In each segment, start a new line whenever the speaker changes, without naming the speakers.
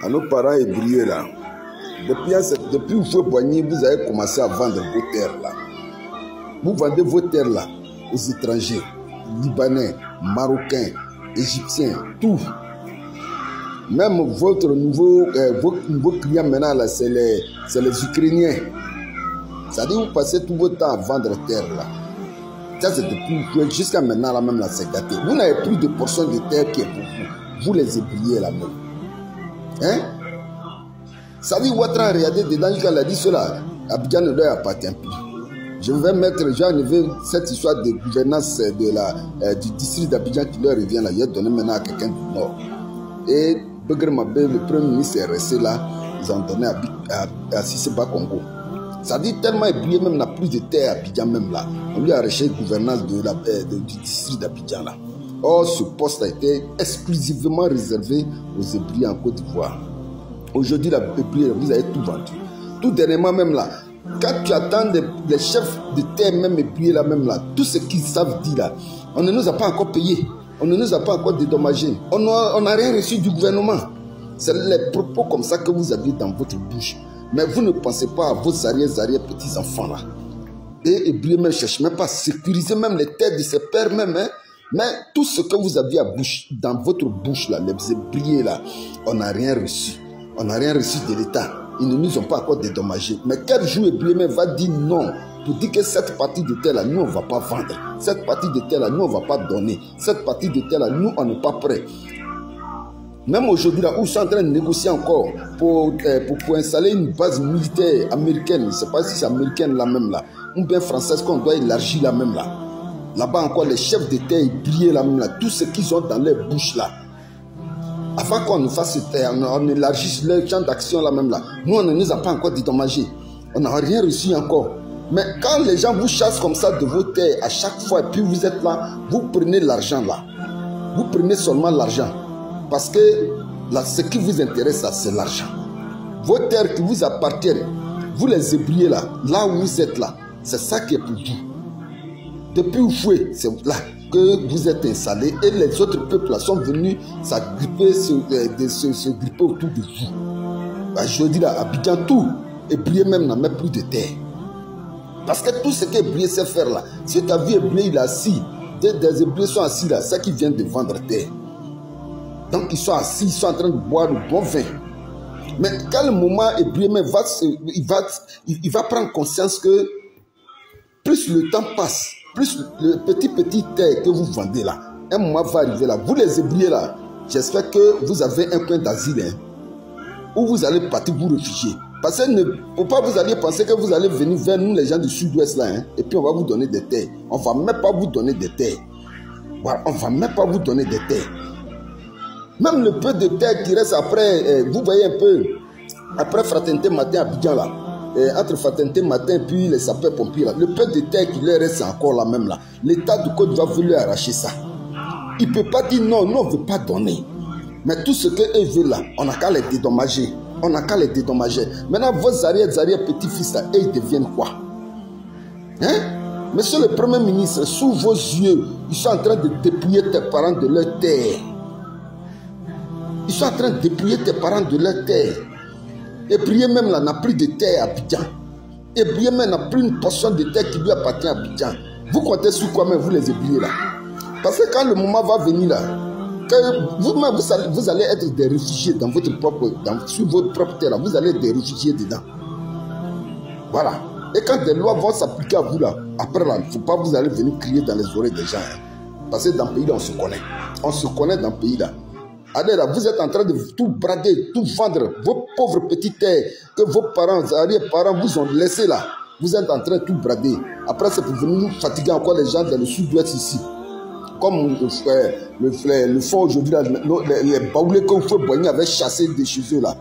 à nos parents ébriés là. Depuis Houphouët-Boigny, vous avez commencé à vendre vos terres là. Vous vendez vos terres là aux étrangers, Libanais, Marocains, Égyptiens, tout. Même votre nouveau client maintenant là, c'est les Ukrainiens. C'est-à-dire vous passez tout votre temps à vendre terre là. Ça c'est depuis jusqu'à maintenant là même là c'est gâté. Vous n'avez plus de portion de terre qui est pour vous. Vous les ébriez là même. Hein? Ça dit Ouattara a regardé dedans quand il a dit cela. Abidjan ne leur appartient plus. Je vais mettre, j'ai enlevé cette histoire de gouvernance du district d'Abidjan qui leur revient là. Il a donné maintenant à quelqu'un du Nord. Et Beger Mabé, le premier ministre est resté là. Ils ont donné à Sisseba Congo. Ça dit tellement ébrié même n'a plus de terre à Abidjan même là. On lui a arraché la gouvernance du district d'Abidjan là. Or ce poste a été exclusivement réservé aux ébriés en Côte d'Ivoire. Aujourd'hui, vous avez tout vendu. Tout dernièrement même là, quand tu attends les chefs de terre même ébriés là même là, tout ce qu'ils savent dire là, on ne nous a pas encore payé, on ne nous a pas encore dédommagé, on n'a rien reçu du gouvernement. C'est les propos comme ça que vous aviez dans votre bouche. Mais vous ne pensez pas à vos arrière-petits-enfants là. Et ébriés même ne cherchent même pas à sécuriser même les terres de ses pères même. Hein. Mais tout ce que vous aviez dans votre bouche là, les ébriés là, on n'a rien reçu. On n'a rien reçu de l'État. Ils ne nous ont pas encore dédommagés. Mais quel jour Ébrié va dire non pour dire que cette partie de terre là, nous on ne va pas vendre. Cette partie de terre là, nous on ne va pas donner. Cette partie de terre là, nous on n'est pas prêts. Même aujourd'hui là, où ils sont en train de négocier encore pour installer une base militaire américaine. Je ne sais pas si c'est américaine là même là. Ou bien française qu'on doit élargir là même là. Là-bas encore, les chefs de terre Ébriés là même là. Tout ce qu'ils ont dans leur bouche là. Avant qu'on nous fasse on élargisse le champ d'action là même là. Nous, on ne nous a pas encore dédommagé. On n'a rien reçu encore. Mais quand les gens vous chassent comme ça de vos terres à chaque fois et puis vous êtes là, vous prenez l'argent là. Vous prenez seulement l'argent. Parce que là, ce qui vous intéresse là, c'est l'argent. Vos terres qui vous appartiennent, vous les ébriez là, là où vous êtes là, c'est ça qui est pour vous. Depuis Oufoué, c'est là que vous êtes installés et les autres peuples là sont venus s'agripper, se gripper autour de vous. Bah, je dis là, Abidjan, tout, Ébrié même n'a même plus de terre. Parce que tout ce qu'Ébrié sait faire là, si tu as vu Ébrié, il est assis, des Ébriés sont assis là, c'est qu'ils viennent de vendre terre. Donc ils sont assis, ils sont en train de boire le bon vin. Mais quand le moment Ébrié même il va prendre conscience que plus le temps passe, plus le petit terre que vous vendez là, un moment va arriver là. Vous les Ébriés là, j'espère que vous avez un coin d'asile hein, où vous allez partir vous réfugier. Parce que ne faut pas vous allez penser que vous allez venir vers nous les gens du sud-ouest là, hein, et puis on va vous donner des terres. On ne va même pas vous donner des terres. Voilà, on ne va même pas vous donner des terres. Même le peu de terre qui reste après, vous voyez un peu, après Fraternité Matin à Abidjan là. Entre Fraternité Matin et puis les sapeurs-pompiers, le peu de terre qui leur reste encore là même là, l'État du Côte d'Ivoire veut lui arracher ça. Il ne peut pas dire non, non, on ne veut pas donner. Mais tout ce qu'eux veulent là, on n'a qu'à les dédommager. On n'a qu'à les dédommager. Maintenant, vos arrière-petits-fils là, ils deviennent quoi? Hein? Monsieur le Premier ministre, sous vos yeux, ils sont en train de dépouiller tes parents de leur terre. Ils sont en train de dépouiller tes parents de leur terre. Ébrié même là n'a plus de terre à Abidjan. Ébrié même n'a plus une portion de terre qui lui appartient à Abidjan. Vous comptez sur quoi même vous les Ébriés là? Parce que quand le moment va venir là, vous-même vous allez être des réfugiés dans votre sur votre propre terre là, vous allez être des réfugiés dedans. Voilà. Et quand des lois vont s'appliquer à vous là, après là, il ne faut pas vous allez venir crier dans les oreilles des gens. Hein. Parce que dans le pays là, on se connaît. On se connaît dans le pays là. Allez là, vous êtes en train de tout brader, tout vendre, vos pauvres petites terres que vos parents, arrière-parents vous ont laissé là. Vous êtes en train de tout brader. Après, c'est pour venir nous fatiguer encore les gens dans le sud-ouest ici. Comme le font aujourd'hui, les baoulés que Houphouët-Boigny avait chassés de chez eux là.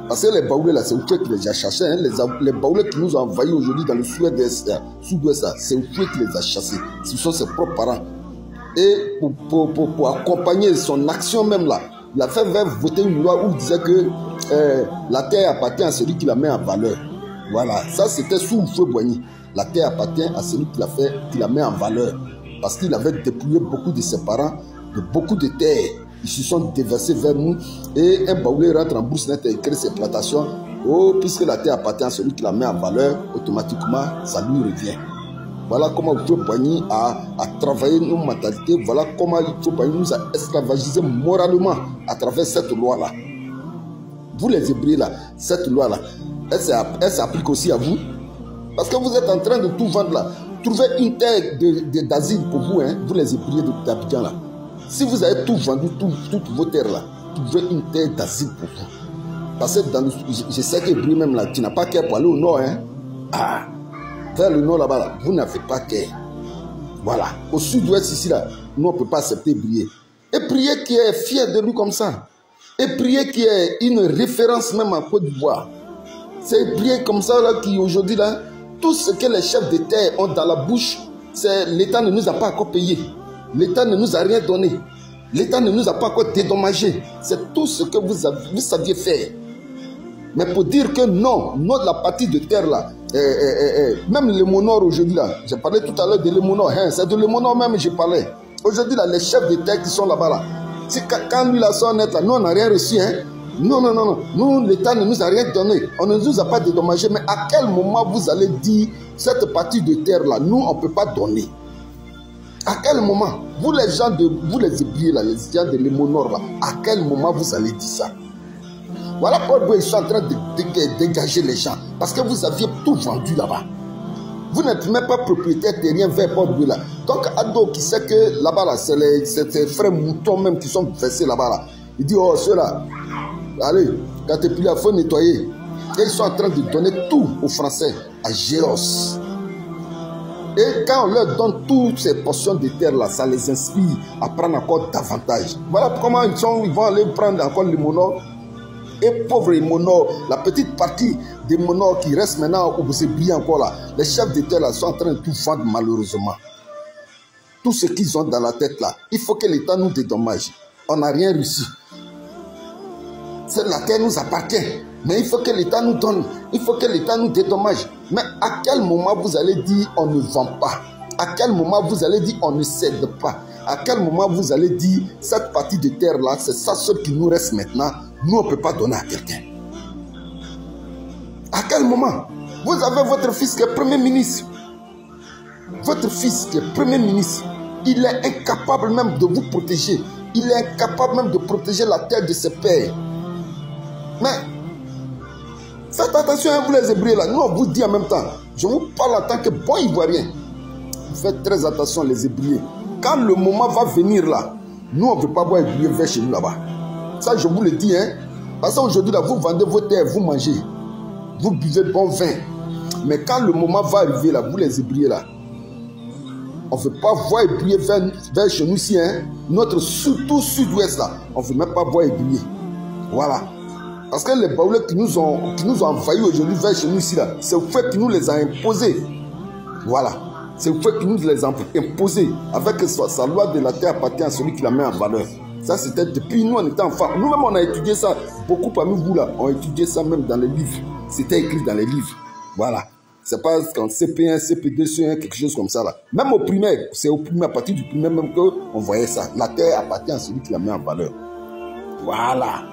Parce que les baoulés là, c'est Houphouët qui les a chassés. Hein. Les baoulés qui nous ont envahis aujourd'hui dans le sud-ouest là, c'est Houphouët qui les a chassés. Ce sont ses propres parents. Et pour accompagner son action même là, il a fait voter une loi où il disait que la terre appartient à celui qui la met en valeur. Voilà, ça c'était sous Houphouët-Boigny. La terre appartient à celui qui la met en valeur. Parce qu'il avait dépouillé beaucoup de ses parents de beaucoup de terres. ils se sont déversés vers nous et un baoulé rentre en bourse nette et crée ses plantations. Oh, puisque la terre appartient à celui qui la met en valeur, automatiquement, ça lui revient. Voilà comment il faut Boigny à travailler nos mentalités. Voilà comment il faut Boigny nous a esclavagisé moralement à travers cette loi-là. Vous les Hébreux là, cette loi-là, elle s'applique aussi à vous. Parce que vous êtes en train de tout vendre là. Trouvez une terre d'asile pour vous, hein, vous les Hébreux d'Abidjan là. Si vous avez tout vendu, toutes vos terres là, trouvez une terre d'asile pour vous. Parce que je sais que Hébreux même là, tu n'as pas qu'à pour aller au nord, hein. Ah, vers le nord là-bas, là, vous n'avez pas qu'à. Voilà. Au sud-ouest ici là, nous on ne peut pas accepter Brié. Et Brié qui est fier de lui comme ça. Et Brié qui est une référence même en Côte d'Ivoire. C'est Brié comme ça là qui aujourd'hui là, tout ce que les chefs d'État ont dans la bouche, c'est l'État ne nous a pas encore payé. L'État ne nous a rien donné. L'État ne nous a pas encore dédommagé. C'est tout ce que vous saviez faire. Mais pour dire que non, la partie de terre là, même le Monor aujourd'hui là, j'ai parlé tout à l'heure de l'Emonor, hein, c'est de l'Emonor même que je parlais. Aujourd'hui là, les chefs d'État qui sont là-bas là, quand lui là sont net là, nous on n'a rien reçu, hein. Non, nous l'État ne nous a rien donné, on ne nous a pas dédommagé, mais à quel moment vous allez dire cette partie de terre là, nous on ne peut pas donner? À quel moment? Vous les gens vous les Hébreux là, les gens de l'Emonor là, à quel moment vous allez dire ça? Voilà pourquoi ils sont en train de dégager les gens. Parce que vous aviez tout vendu là-bas. Vous n'êtes même pas propriétaire terrien vers Port-Louis là. Donc Ado qui sait que là-bas là, c'est les frères moutons même qui sont versés là-bas là. Il dit, oh ceux-là, allez, quand tu es plus là, il faut nettoyer. Et ils sont en train de donner tout aux Français, à Géos. Et quand on leur donne toutes ces portions de terre là, ça les inspire à prendre encore davantage. Voilà comment ils vont aller prendre encore les monos. Et pauvre Monor, la petite partie des Monor qui reste maintenant où c'est brillant encore là, les chefs d'État là sont en train de tout vendre malheureusement. Tout ce qu'ils ont dans la tête là, il faut que l'État nous dédommage. On n'a rien reçu. La terre nous appartient, mais il faut que l'État nous donne, il faut que l'État nous dédommage. Mais à quel moment vous allez dire on ne vend pas? À quel moment vous allez dire on ne cède pas? À quel moment vous allez dire cette partie de terre là, c'est ça seul qui nous reste maintenant? Nous, on ne peut pas donner à quelqu'un. À quel moment? Vous avez votre fils qui est Premier ministre. Votre fils qui est Premier ministre, il est incapable même de vous protéger. Il est incapable même de protéger la terre de ses pères. Mais, faites attention à vous les Hébreux là. Nous, on vous dit en même temps. Je vous parle en tant que bon Ivoirien. Faites très attention les Hébreux. Quand le moment va venir là, nous, on ne veut pas boire Hébreux vers chez nous là-bas. Ça, je vous le dis, hein. Parce qu'aujourd'hui, là, vous vendez vos terres, vous mangez. Vous buvez bon vin. Mais quand le moment va arriver, là, vous les Hébreux, là, on ne veut pas voir Hébreux vers chez nous ici, hein. Notre tout sud-ouest, là, on ne veut même pas voir Hébreux. Voilà. Parce que les baoulés qui nous ont envahis aujourd'hui vers chez nous ici, là, c'est le fait qui nous les a imposés. Voilà. C'est le fait qui nous les a imposés. Avec sa loi de la terre appartient à celui qui la met en valeur. Ça, c'était depuis nous, on était enfants. Nous-mêmes, on a étudié ça. Beaucoup parmi vous, là, ont étudié ça même dans les livres. C'était écrit dans les livres. Voilà. C'est pas quand CP1, CP2, C1, quelque chose comme ça, là. Même au primaire, c'est au primaire, à partir du primaire même qu'on voyait ça. La terre appartient à celui qui la met en valeur. Voilà.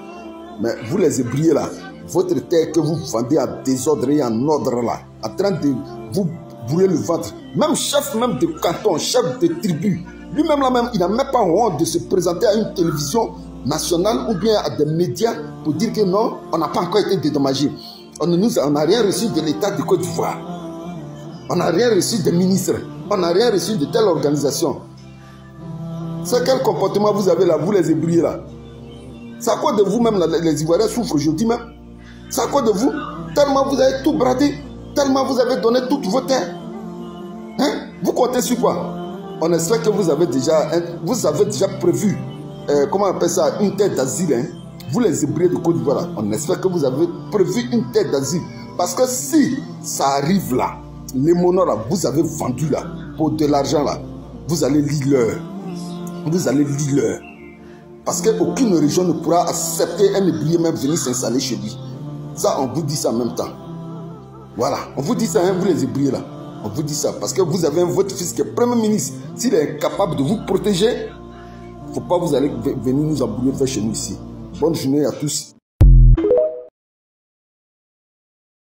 Mais vous, les Hébreux, là, votre terre que vous vendez en désordre et en ordre, là, en train de vous brûler le ventre. Même chef même de canton, chef de tribu, lui-même là même, il n'a même pas honte de se présenter à une télévision nationale ou bien à des médias pour dire que non, on n'a pas encore été dédommagé. On n'a rien reçu de l'État de Côte d'Ivoire. On n'a rien reçu des ministres. On n'a rien reçu de telle organisation. C'est quel comportement vous avez là, vous les Hébreux là? C'est à quoi de vous même, là, les Ivoiriens souffrent aujourd'hui même? C'est à quoi de vous? Tellement vous avez tout bradé, tellement vous avez donné toutes vos terres. Hein? Vous comptez sur quoi? On espère que vous avez déjà prévu, comment on appelle ça, une terre d'asile. Hein? Vous les Hébreux de Côte d'Ivoire, on espère que vous avez prévu une terre d'asile. Parce que si ça arrive là, les monos là, vous avez vendu là, pour de l'argent là, vous allez lire l'heure. Vous allez lire l'heure. Parce qu'aucune région ne pourra accepter un Hébreu même venir s'installer chez lui. Ça, on vous dit ça en même temps. Voilà, on vous dit ça, hein, vous les Hébreux là. On vous dit ça parce que vous avez votre fils qui est Premier ministre. S'il est incapable de vous protéger, faut pas vous aller venir nous embrouiller chez nous ici. Bonne journée à tous.